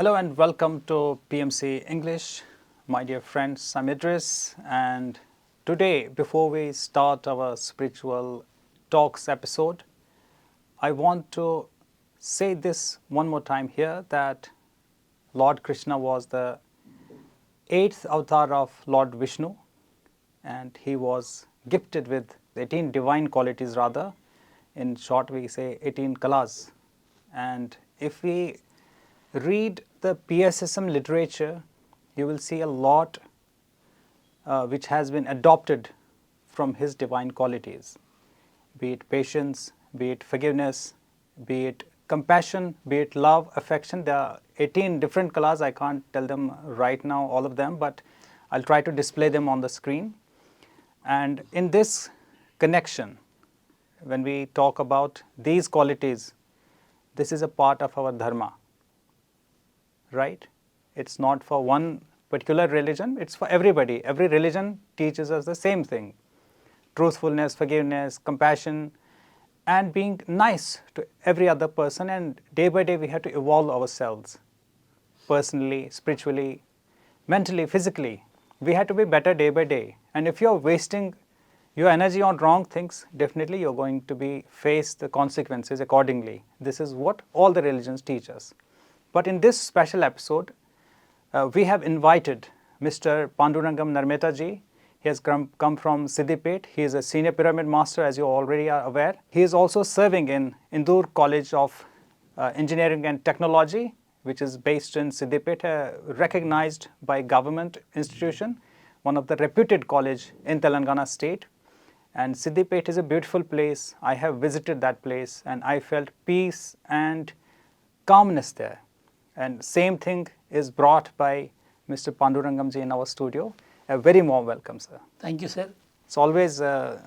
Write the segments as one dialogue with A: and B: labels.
A: Hello and welcome to PMC English. My dear friends, I'm Idris, and today, before we start our spiritual talks episode, I want to say this one more time here that Lord Krishna was the 8th avatar of Lord Vishnu, and he was gifted with 18 divine qualities rather. In short, we say 18 kalas. And if we read the PSSM literature, you will see a lot which has been adopted from his divine qualities, be it patience, be it forgiveness, be it compassion, be it love, affection. There are 18 different kalas. I can't tell them right now, all of them, but I'll try to display them on the screen. And in this connection, when we talk about these qualities, this is a part of our dharma, right? It's not for one particular religion, it's for everybody. Every religion teaches us the same thing: truthfulness, forgiveness, compassion, and being nice to every other person. And day by day we have to evolve ourselves personally, spiritually, mentally, physically. We have to be better day by day. And if you're wasting your energy on wrong things, definitely you're going to face the consequences accordingly. This is what all the religions teach us. But in this special episode, we have invited Mr. Pandurangam Narmeta ji. He has come from Siddipet. He is a senior pyramid master, as you already are aware. He is also serving in Indoor College of Engineering and Technology, which is based in Siddipet, recognized by government institution, one of the reputed college in Telangana state. And Siddipet is a beautiful place. I have visited that place and I felt peace and calmness there. And same thing is brought by Mr. Pandurangam ji in our studio. A very warm welcome, sir.
B: Thank you, sir.
A: It's always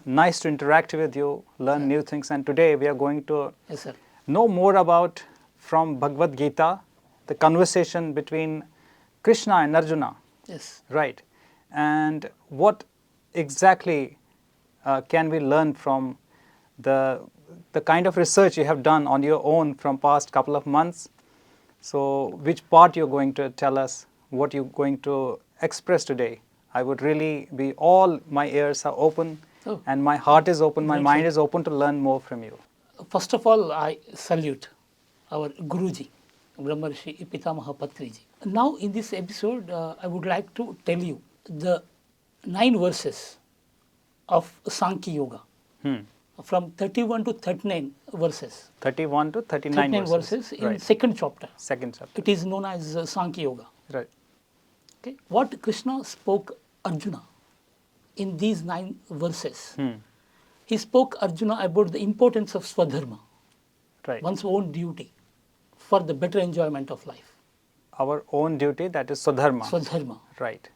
A: nice to interact with you, learn new things, and today we are going to know more about from Bhagavad Gita, the conversation between Krishna and Arjuna.
B: Yes.
A: Right. And what exactly can we learn from the kind of research you have done on your own from past couple of months? So which part you're going to tell us, what you're going to express today? I would really be, all my ears are open and my heart is open, my mind is open to learn more from you.
B: First of all, I salute our Guruji, Brahmarshi Pitamaha Patriji. Now in this episode, I would like to tell you the 9 verses of Sankhya Yoga. From 31 to 39 verses.
A: 31 to 39
B: verses in second chapter.
A: Second chapter.
B: It is known as Sankhya Yoga.
A: Right.
B: Okay. What Krishna spoke Arjuna in these 9 verses, he spoke Arjuna about the importance of Swadharma, one's own duty for the better enjoyment of life.
A: Our own duty, that is Swadharma.
B: Swadharma.
A: Right.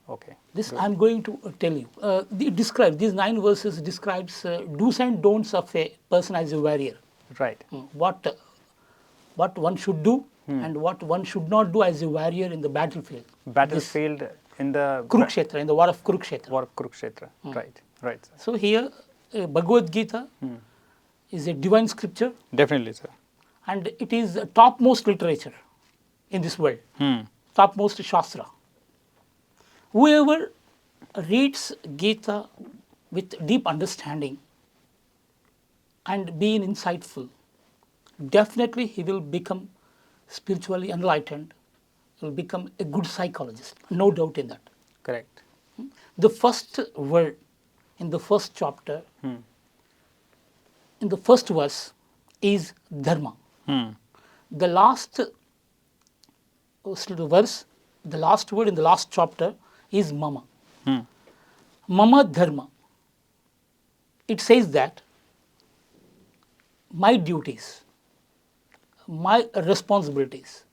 A: Okay.
B: This I am going to tell you. These 9 verses describes do's and don'ts of a person as a warrior.
A: Right.
B: What one should do and what one should not do as a warrior in the battlefield.
A: Battlefield in the
B: Kurukshetra, in the war of Kurukshetra.
A: War of Kurukshetra. Right. Right. Sir.
B: So here, Bhagavad Gita is a divine scripture.
A: Definitely, sir.
B: And it is the topmost literature in this world. Topmost Shastra. Whoever reads Gita with deep understanding and being insightful, definitely he will become spiritually enlightened, he will become a good psychologist, no doubt in that.
A: Correct.
B: The first word in the first chapter, in the first verse, is dharma. The last verse, the last word in the last chapter is mama. Mama dharma. It says that my duties, my responsibilities,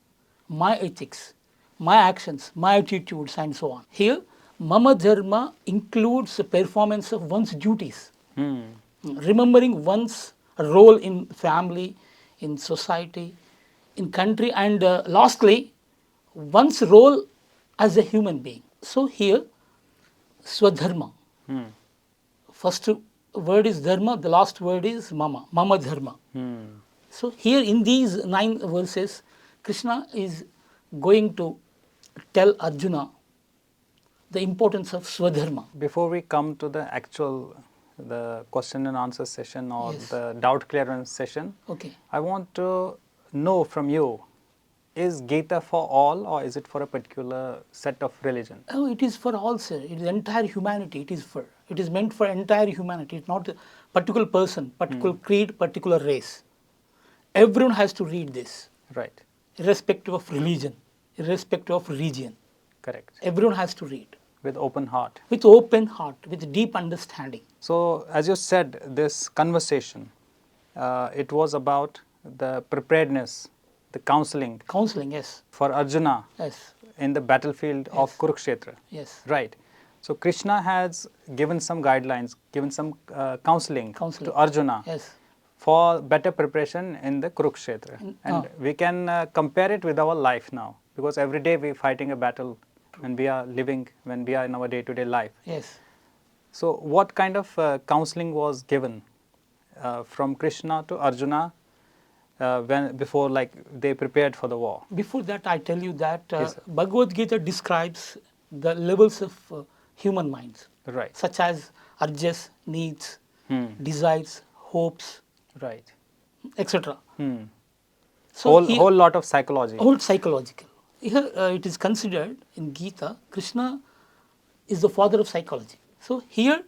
B: my ethics, my actions, my attitudes, and so on. Here, mama dharma includes the performance of one's duties, remembering one's role in family, in society, in country, and lastly, one's role as a human being. So here, Swadharma. First word is dharma, the last word is mama, mama dharma. So here in these 9 verses, Krishna is going to tell Arjuna the importance of Swadharma.
A: Before we come to the actual the question and answer session or
B: Yes.
A: the doubt clearance session,
B: Okay.
A: I want to know from you, is Gita for all or is it for a particular set of religion?
B: Oh, it is for all, sir. It is entire humanity. It is meant for entire humanity. It's not a particular person, particular creed, particular race. Everyone has to read this,
A: Right,
B: irrespective of religion, irrespective of region.
A: correct.
B: Everyone has to read
A: With open heart.
B: with open heart, with deep understanding.
A: So, as you said, this conversation, it was about the preparedness, the counseling
B: Counseling, yes,
A: for Arjuna
B: yes,
A: in the battlefield of Kurukshetra.
B: yes.
A: Right. So, Krishna has given some guidelines, given some counseling
B: Counseling.
A: to Arjuna
B: Yes,
A: for better preparation in the Kurukshetra. And
B: ah.
A: we can compare it with our life now, because every day we are fighting a battle when we are living, when we are in our day-to-day life.
B: yes.
A: So, what kind of counseling was given from Krishna to Arjuna before like they prepared for the war?
B: Before that, I tell you that
A: Yes, sir.
B: Bhagavad Gita describes the levels of human minds,
A: Right,
B: such as urges, needs,
A: hmm.
B: desires, hopes,
A: right.
B: etc.
A: Hmm.
B: So
A: Whole lot of psychology.
B: whole psychological. Here it is considered in Gita, Krishna is the father of psychology. So here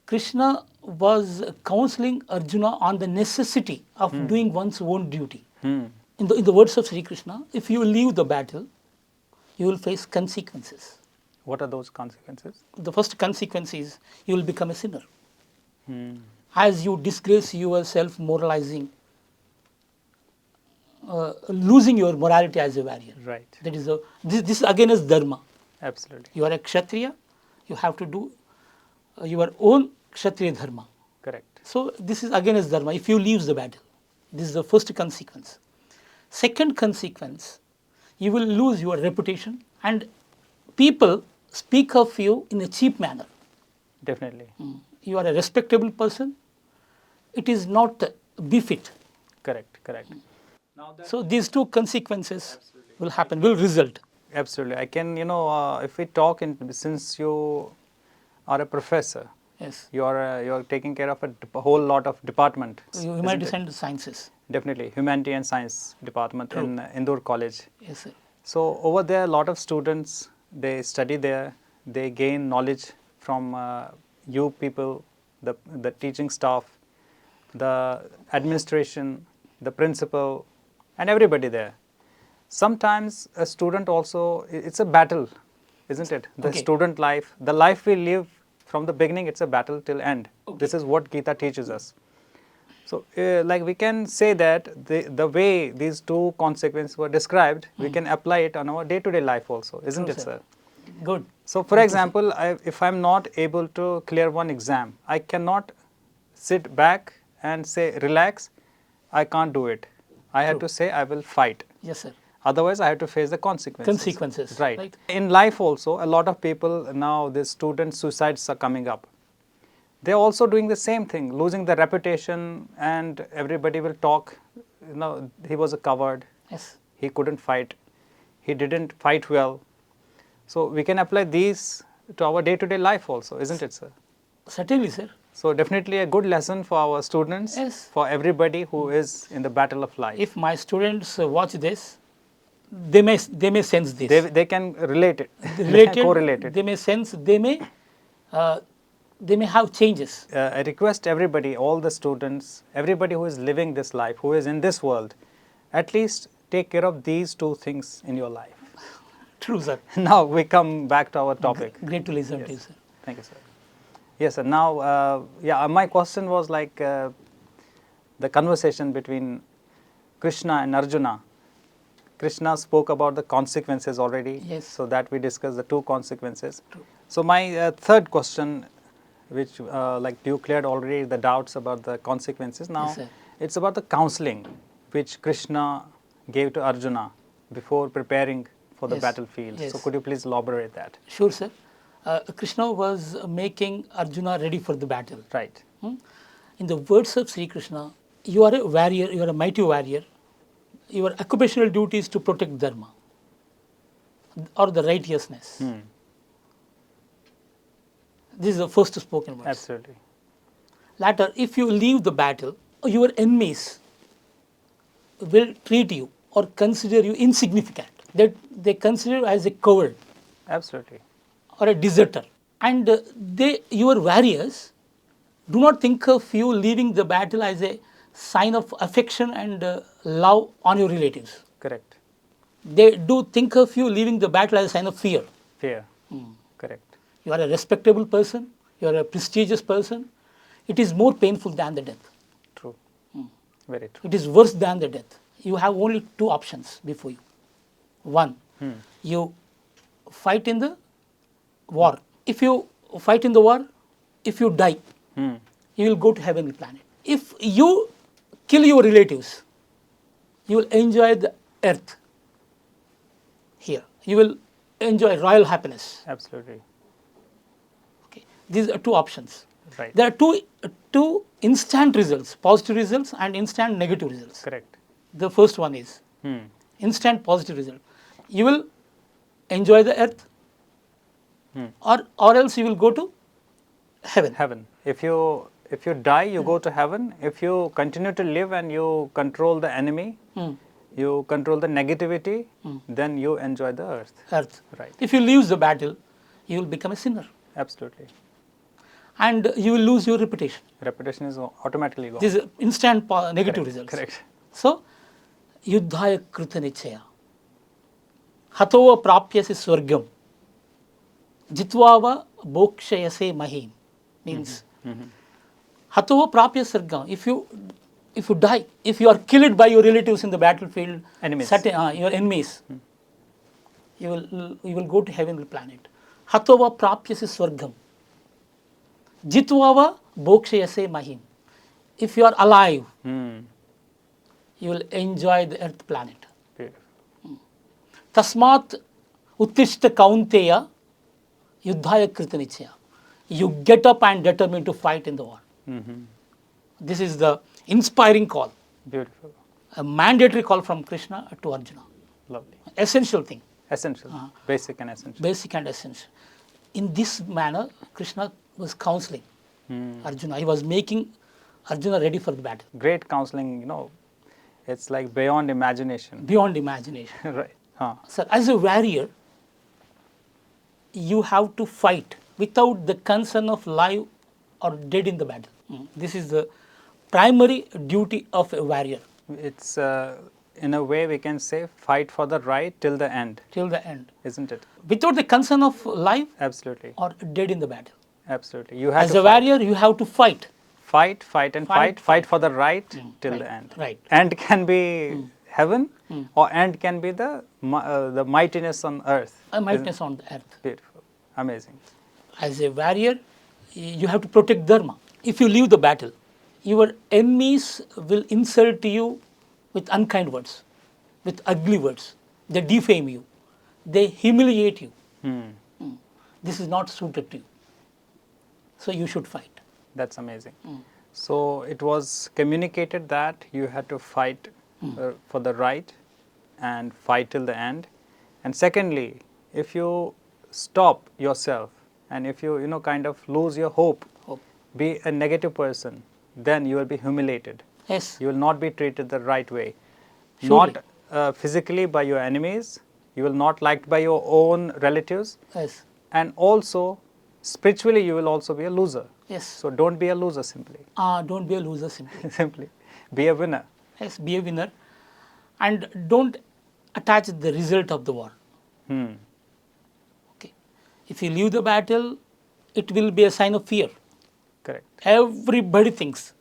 B: Krishna was counseling Arjuna on the necessity of doing one's own duty.
A: Hmm.
B: In the words of Sri Krishna, if you leave the battle, you will face consequences.
A: What are those consequences?
B: The first consequence is you will become a sinner.
A: Hmm.
B: As you disgrace yourself, moralizing, losing your morality as a warrior.
A: Right,
B: That is this again is dharma.
A: absolutely,
B: You are a kshatriya, you have to do your own kshatriya dharma.
A: correct.
B: So this is again is dharma. If you leave the battle, this is the first consequence. Second consequence, you will lose your reputation and people speak of you in a cheap manner.
A: Definitely,
B: You are a respectable person. It is not befit.
A: correct, correct. Now that
B: So these two consequences will happen, will result.
A: absolutely, I can, if we talk since you are a professor,
B: Yes.
A: you are taking care of a whole lot of department.
B: Humanities and sciences.
A: Definitely, humanity and science department in Indore College.
B: Yes, sir.
A: So over there, a lot of students they study there, they gain knowledge from you people, the teaching staff, the administration, the principal, and everybody there. Sometimes a student also, it's a battle, isn't it? The
B: Okay.
A: student life, the life we live from the beginning, it's a battle till end. This is what Gita teaches us. So, like we can say that the way these two consequences were described, we can apply it on our day-to-day life also, isn't
B: True,
A: it,
B: sir.
A: sir?
B: Good.
A: So, for example, if I'm not able to clear one exam, I cannot sit back and say, relax, I can't do it. I have to say, I will fight.
B: Yes, sir.
A: Otherwise, I have to face the consequences.
B: Consequences,
A: Right.
B: right.
A: In life also, a lot of people now, the student suicides are coming up. They are also doing the same thing, losing their reputation, and everybody will talk, he was a coward,
B: Yes.
A: he couldn't fight, he didn't fight well. So, we can apply these to our day-to-day life also, isn't it, sir?
B: Certainly, sir.
A: So, definitely a good lesson for our students,
B: Yes.
A: for everybody who is in the battle of life.
B: If my students watch this, they may sense this.
A: They can relate it,
B: Related,
A: correlate it.
B: They may sense. They may have changes.
A: I request everybody, all the students, everybody who is living this life, who is in this world, at least take care of these two things in your life.
B: True, sir.
A: Now we come back to our topic.
B: Great to listen to you, sir.
A: Thank you, sir. Yes, sir. Now, my question was like the conversation between Krishna and Arjuna. Krishna spoke about the consequences already.
B: Yes.
A: So that we discussed the two consequences. True. So my third question, which like you cleared already the doubts about the consequences. Now,
B: Yes, sir.
A: it's about the counseling which Krishna gave to Arjuna before preparing for the
B: Yes.
A: battlefield.
B: Yes.
A: So could you please elaborate that?
B: Sure, sir. Krishna was making Arjuna ready for the battle.
A: Right.
B: In the words of Sri Krishna, you are a warrior, you are a mighty warrior. Your occupational duty is to protect Dharma. or the righteousness. This is the first spoken words.
A: Absolutely.
B: Later, if you leave the battle, your enemies will treat you or consider you insignificant. They consider you as a coward
A: Absolutely.
B: or a deserter. And your warriors do not think of you leaving the battle as a sign of affection and love on your relatives.
A: Correct.
B: They do think of you leaving the battle as a sign of fear.
A: Fear. Correct.
B: You are a respectable person, you are a prestigious person. It is more painful than the death.
A: True. Very true.
B: It is worse than the death. You have only two options before you. One, you fight in the war. If you fight in the war, if you die, you will go to heavenly planet. If you kill your relatives, you will enjoy the earth here. You will enjoy royal happiness.
A: Absolutely.
B: Okay. These are two options.
A: Right.
B: There are two instant results, positive results and instant negative results.
A: Correct.
B: The first one is instant positive result. You will enjoy the earth or else you will go to heaven.
A: Heaven. If you die, you go to heaven. If you continue to live and you control the enemy, you control the negativity, then you enjoy the earth.
B: Earth.
A: Right.
B: If you lose the battle, you will become a sinner.
A: Absolutely.
B: And you will lose your reputation.
A: Reputation is automatically gone.
B: This is instant negative results.
A: Correct.
B: So, yuddhaya krita nichaya. Hatova prapyasi swargam. Jitvava bokshayase mahim. Means, hatova prapyasi swargam. If you die, if you are killed by your relatives in the battlefield,
A: Enemies.
B: Your enemies, you will go to heavenly planet. Hatova prapyasi swargam. Jitvava bokshayase mahim. If you are alive, you will enjoy the earth planet.
A: Beautiful.
B: Tasmat uttishta kaunteya yuddhaya krita nichaya. You get up and determine to fight in the war. This is the inspiring call,
A: Beautiful.
B: a mandatory call from Krishna to Arjuna.
A: Lovely.
B: Essential thing,
A: Essential. Basic and essential.
B: basic and essential. In this manner, Krishna was counseling Arjuna. He was making Arjuna ready for the battle.
A: Great counseling, it's like beyond imagination.
B: Beyond imagination.
A: Right.
B: So, as a warrior, you have to fight without the concern of life or dead in the battle. This is the primary duty of a warrior.
A: It's, in a way, we can say, fight for the right till the end,
B: Till the end.
A: isn't it?
B: Without the concern of life
A: Absolutely.
B: or dead in the battle.
A: Absolutely. You have
B: As
A: to
B: a warrior, you have to fight.
A: fight for the right till
B: right,
A: the end.
B: right.
A: End can be heaven, or end can be the mightiness on earth.
B: A mightiness on the earth.
A: Beautiful. Amazing.
B: As a warrior, you have to protect dharma. If you leave the battle, your enemies will insult you with unkind words, with ugly words. They defame you. They humiliate you. This is not suited to you. So you should fight.
A: That's amazing. So it was communicated that you had to fight for the right and fight till the end. And secondly, if you stop yourself and if you kind of lose your hope, be a negative person, then you will be humiliated.
B: Yes.
A: You will not be treated the right way.
B: Surely.
A: Not physically by your enemies, you will not liked by your own relatives,
B: Yes.
A: and also spiritually you will also be a loser.
B: Yes.
A: So don't be a loser simply.
B: Don't be a loser simply.
A: Simply be a winner.
B: Yes, be a winner. And don't attach the result of the war. Okay. If you leave the battle, it will be a sign of fear.
A: Correct.
B: Everybody thinks.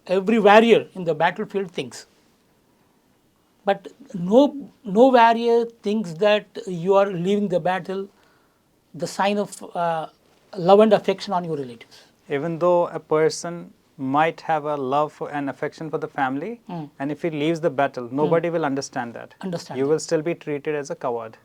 B: Every warrior in the battlefield thinks. But no warrior thinks that you are leaving the battle the sign of love and affection on your relatives.
A: Even though a person might have a love and affection for the family, and if he leaves the battle, nobody will understand that.
B: Understand
A: You
B: that.
A: will still be treated as a coward.